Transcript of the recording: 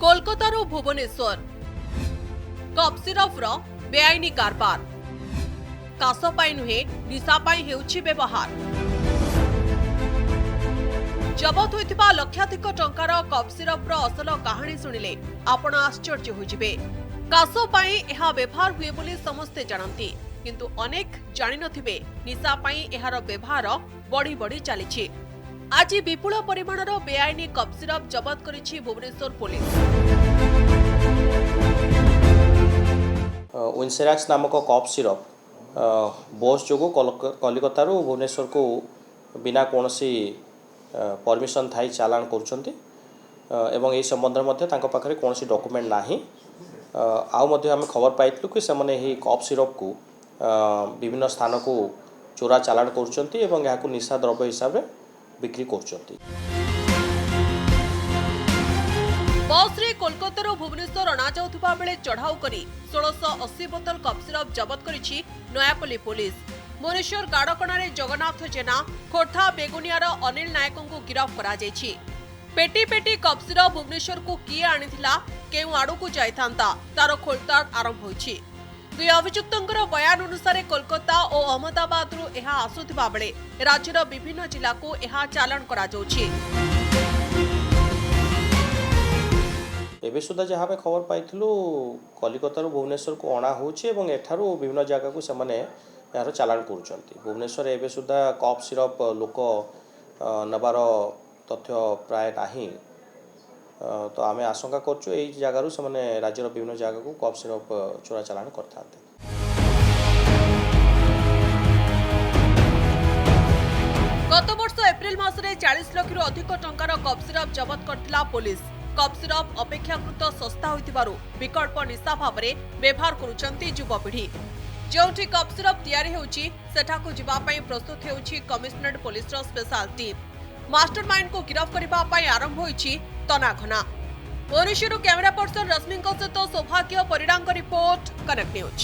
कोलकातारू Bhubaneswar cup सिरफ बेआईनी कारबार काश नुहे निशा हेउछि व्यवहार जबत होइतिबा लक्षाधिक टंकार कप सिरफ असल कहानी शुणिले आपण आश्चर्य होइजिबे। काश एहा व्यवहार हुए बोली समस्ते जानती किंतु अनेक जानि नथिबे निशा एहार व्यवहार बढ़ी बढ़ी चली। आज विपुल परिमाणर बेआईनी कप सिरफ जबत करिछि भुवनेश्वर पुलिस। विन्सेराक्स नामक कप सिरप बस जो कलिकतारू भुवनेश्वर को बिना कौन परमिशन थाई चालान करुँच एवं यही संबंध में पाखे कौन डॉक्यूमेंट ना आम खबर पाइलु कि से कप सिरप को विभिन्न स्थान को चोरा चालान करुँच निशा द्रव्य हिसाब से बिक्री करुँच। बस रे कोलकाता भुवनेश्वर अणा जाउथबा बेले चढ़ाऊ करी 1680 बोतल कप सिरप जबत करिछि नयापल्ली पुलिस। भुवनेश्वर गाड़कणारे जगन्नाथ जेना खोर्धा बेगुनियार अनिल नायक को गिरफ्त करा जायछि। पेटी पेटी कप सिरप भुवनेश्वर को किए आनिथिला केउ आड़ू को जाइथांता तार खोलताड़ आरंभ होइछि। दुई अभियुक्तंकर बयान अनुसार कोलकाता और अहमदाबाद रु एहा आसुथिबा बेले राज्यर विभिन्न जिला को एहा चालान करा जाउछि। एबे सुधा जहाँ पे खबर पाइलु कलिकतारू भुवनेश्वर को अणा होछि एवं एठारू विभिन्न जगह को सेमाने यार चालान करुँच। भुवनेश्वर एबे सुधा कप सिरप लोक नबार तथ्य प्राय नाही तो आमे आशंका करछु एई जगारू सेमाने राज्यर विभिन्न जगह को कप सिरप चोरा चालान करथांते। गत वर्ष एप्रिल मासरे 40 लाख रु अधिक टंकार कप सिरप जबत करथिला पुलिस। कप सिरप अपेक्षाकृत सस्ता होइतिबारु विकल्प निशा भावरे व्यवहार करुचंती युवपीढ़ी। जोठी कप सिरप तैयारी होउची सेठाकु जिबा पई प्रस्तुत हेउची कमिशनरेट पुलिस रो स्पेशल टीम। मास्टरमाइंड को गिरफ्त करबा पई आरंभ होइची तनाघना। भुवनेश्वर कैमरा पर्सन रश्मि सहित सौभाग्य परिडांग रिपोर्ट कनेक्ट न्यूज।